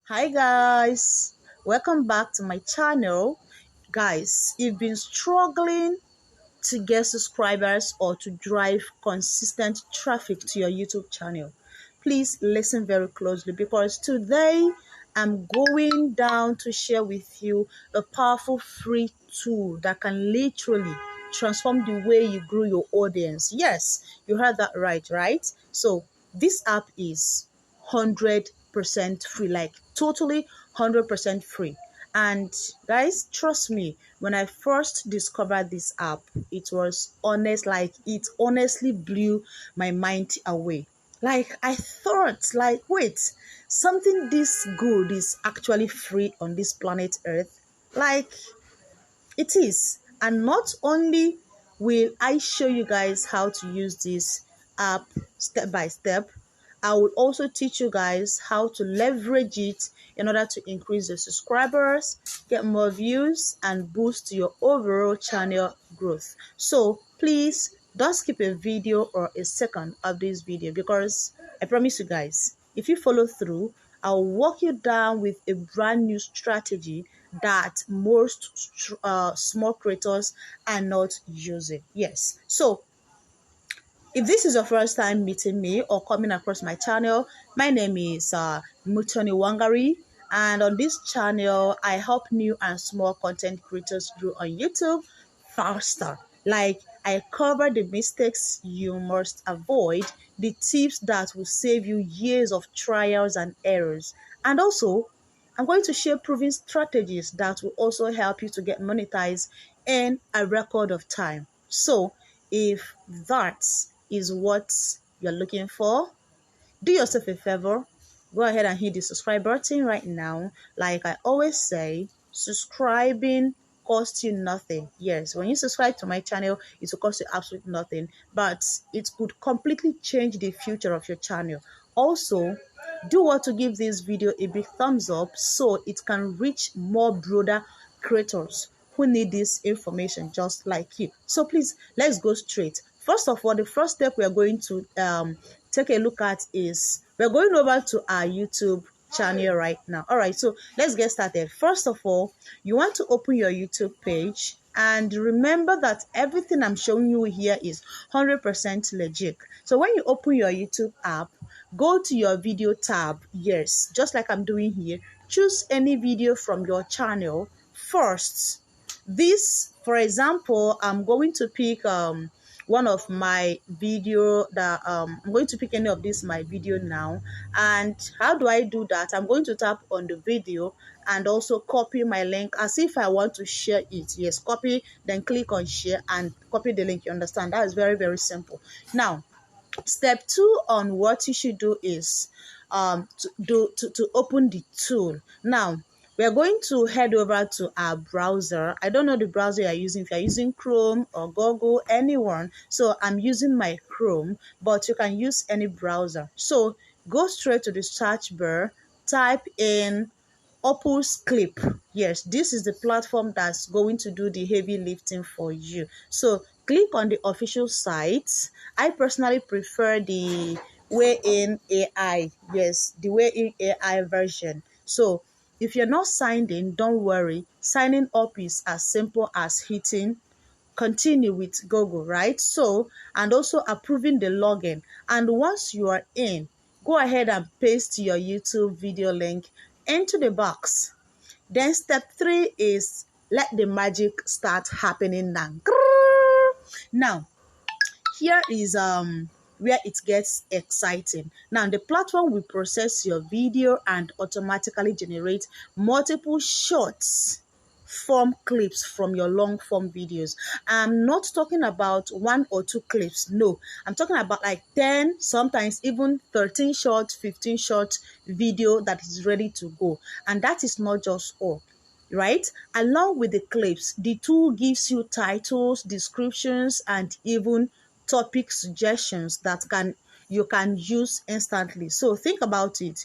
Hi guys, welcome back to my channel. Guys, you've been struggling to get subscribers or to drive consistent traffic to your YouTube channel. Please listen very closely because today I'm going down to share with you a powerful free tool that can literally transform the way you grow your audience. Yes, you heard that right? So this app is 100% free, like totally 100% free. And guys, trust me, when I first discovered this app, it was honest, like it honestly blew my mind away. Like I thought, like, wait, something this good is actually free on this planet Earth. Like it is. And not only will I show you guys how to use this app step by step, I will also teach you guys how to leverage it in order to increase your subscribers, get more views, and boost your overall channel growth. So please don't skip a video or a second of this video because I promise you guys, if you follow through, I'll walk you down with a brand new strategy that most small creators are not using. Yes. So if this is your first time meeting me or coming across my channel, my name is Mutoni Wangari, and on this channel, I help new and small content creators grow on YouTube faster. Like, I cover the mistakes you must avoid, the tips that will save you years of trials and errors, and also I'm going to share proven strategies that will also help you to get monetized in a record of time. So, if that is what you're looking for, do yourself a favor. Go ahead and hit the subscribe button right now. Like I always say, subscribing costs you nothing. Yes, when you subscribe to my channel, it will cost you absolutely nothing, but it could completely change the future of your channel. Also, do want to give this video a big thumbs up so it can reach more broader creators who need this information just like you. So please, let's go straight. First of all, the first step we are going to take a look at is we're going over to our YouTube channel right now. All right, so let's get started. First of all, you want to open your YouTube page, and remember that everything I'm showing you here is 100% legit. So when you open your YouTube app, go to your video tab. Yes, just like I'm doing here, choose any video from your channel first. This, for example, I'm going to pick one of my video that I'm going to pick any of this my video now. And how do I do that? I'm going to tap on the video and also copy my link as if I want to share it. Yes, copy, then click on share and copy the link. You understand? That is very simple. Now, step 2 on what you should do is to open the tool. Now, we are going to head over to our browser. I don't know the browser you're using, if you're using Chrome or Google, anyone. So I'm using my Chrome, but you can use any browser. So go straight to the search bar, type in Opus Clip. Yes, this is the platform that's going to do the heavy lifting for you. So click on the official site. I personally prefer the Way In AI. Yes, the Way In AI version. So if you're not signed in, don't worry. Signing up is as simple as hitting continue with Google, right? So, and also approving the login. And once you are in, go ahead and paste your YouTube video link into the box. Then step 3 is let the magic start happening now. Now, here is where it gets exciting. Now, the platform will process your video and automatically generate multiple shorts form clips from your long form videos. I'm not talking about 1 or 2 clips. No, I'm talking about like 10, sometimes even 13 short, 15 short video that is ready to go. And that is not just all. Right? Along with the clips, the tool gives you titles, descriptions, and even topic suggestions that you can use instantly. So think about it.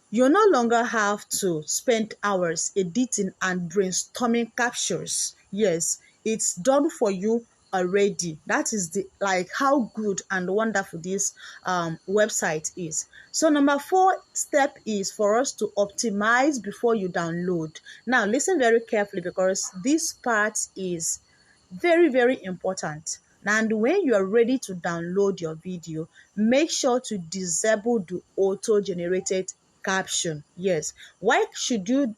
You no longer have to spend hours editing and brainstorming captions. Yes, it's done for you already. That is the like how good and wonderful this website is. So number 4 step is for us to optimize before you download. Now listen very carefully, because this part is very, very important. And when you are ready to download your video, make sure to disable the auto-generated caption. Yes. Why should you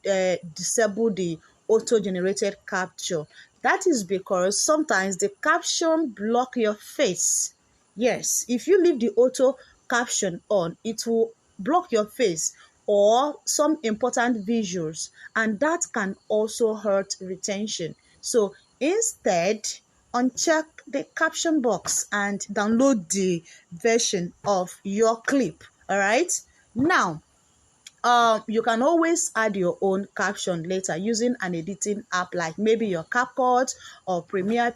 disable the auto-generated caption? That is because sometimes the caption block your face. Yes, if you leave the auto caption on, it will block your face or some important visuals, and that can also hurt retention. So instead, uncheck the caption box and download the version of your clip. All right. Now, you can always add your own caption later using an editing app like maybe your CapCut or Premiere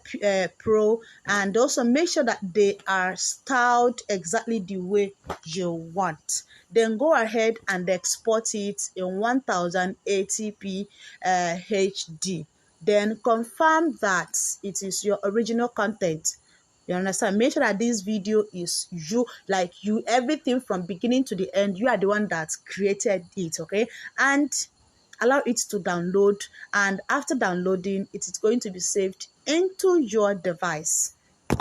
Pro, and also make sure that they are styled exactly the way you want. Then go ahead and export it in 1080p HD. Then confirm that it is your original content. You understand? Make sure that this video is you, like you, everything from beginning to the end. You are the one that created it, okay? And allow it to download. And after downloading, it is going to be saved into your device.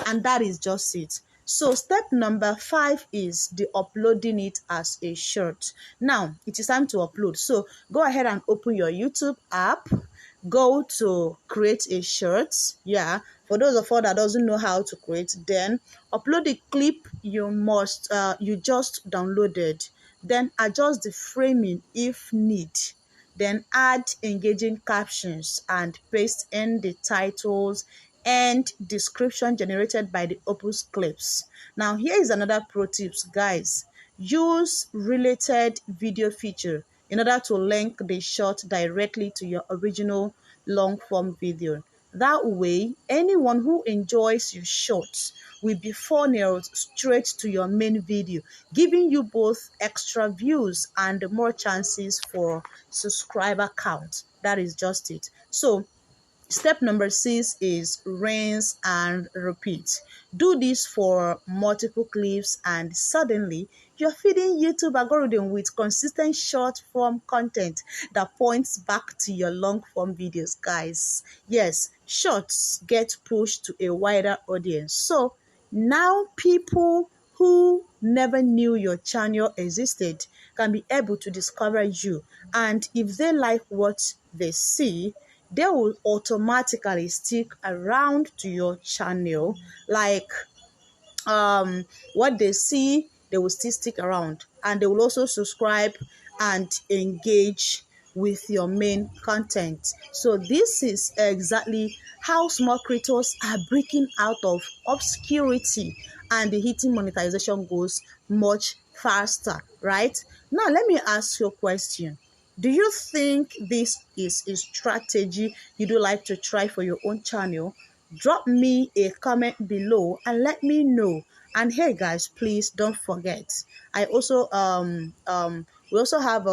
And that is just it. So step number 5 is the uploading it as a short. Now it is time to upload. So go ahead and open your YouTube app. Go to create a short. Yeah, for those of us that doesn't know how to create, then upload the clip you just downloaded. Then adjust the framing if need. Then add engaging captions and paste in the titles and description generated by the Opus Clips. Now here is another pro tips, guys. Use related video feature in order to link the short directly to your original long form video. That way, anyone who enjoys your shorts will be funneled straight to your main video, giving you both extra views and more chances for subscriber count. That is just it. So step number 6 is rinse and repeat. Do this for multiple clips and suddenly you're feeding YouTube algorithm with consistent short form content that points back to your long form videos, guys. Yes, shorts get pushed to a wider audience. So now people who never knew your channel existed can be able to discover you, and if they like what they see, they will automatically stick around to your channel. Like what they see, they will still stick around, and they will also subscribe and engage with your main content. So this is exactly how small creators are breaking out of obscurity and hitting monetization goals much faster, right? Now let me ask you a question. Do you think this is a strategy you do like to try for your own channel? Drop me a comment below and let me know. And hey guys, please don't forget, I also we also have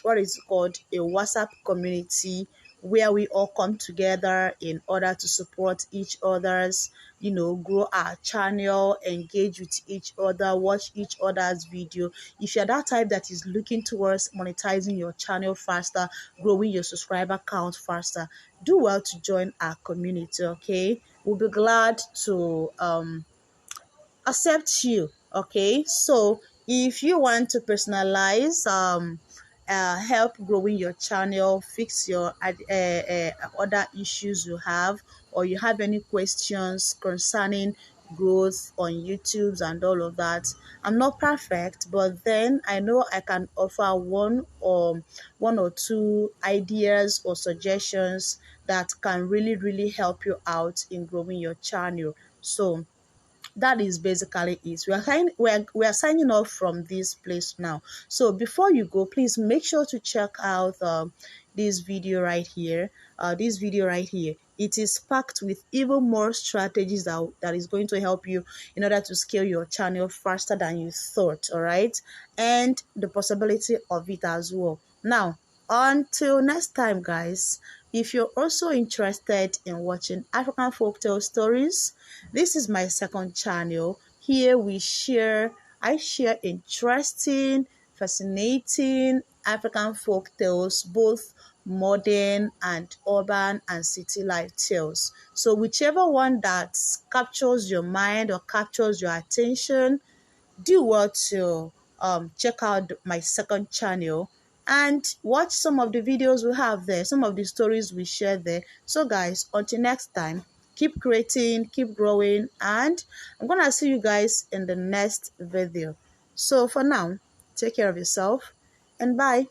what is called a WhatsApp community where we all come together in order to support each other's, grow our channel, engage with each other, watch each other's video. If you're that type that is looking towards monetizing your channel faster, growing your subscriber count faster, do well to join our community, okay? We'll be glad to accept you, okay? So if you want to personalize help growing your channel, fix your other issues you have, or you have any questions concerning growth on YouTube and all of that, I'm not perfect, but then I know I can offer one or two ideas or suggestions that can really help you out in growing your channel. So that is basically it. We are signing off from this place now. So before you go, please make sure to check out this video right here. It is packed with even more strategies that is going to help you in order to scale your channel faster than you thought. All right, and the possibility of it as well. Now, Until next time, guys, if you're also interested in watching African folktale stories, this is my second channel. Here I share interesting, fascinating African folk tales, both modern and urban and city life tales. So whichever one that captures your mind or captures your attention, do well to check out my second channel and watch some of the videos we have there, some of the stories we share there. So guys, until next time, keep creating, keep growing, and I'm gonna see you guys in the next video. So for now, take care of yourself and bye.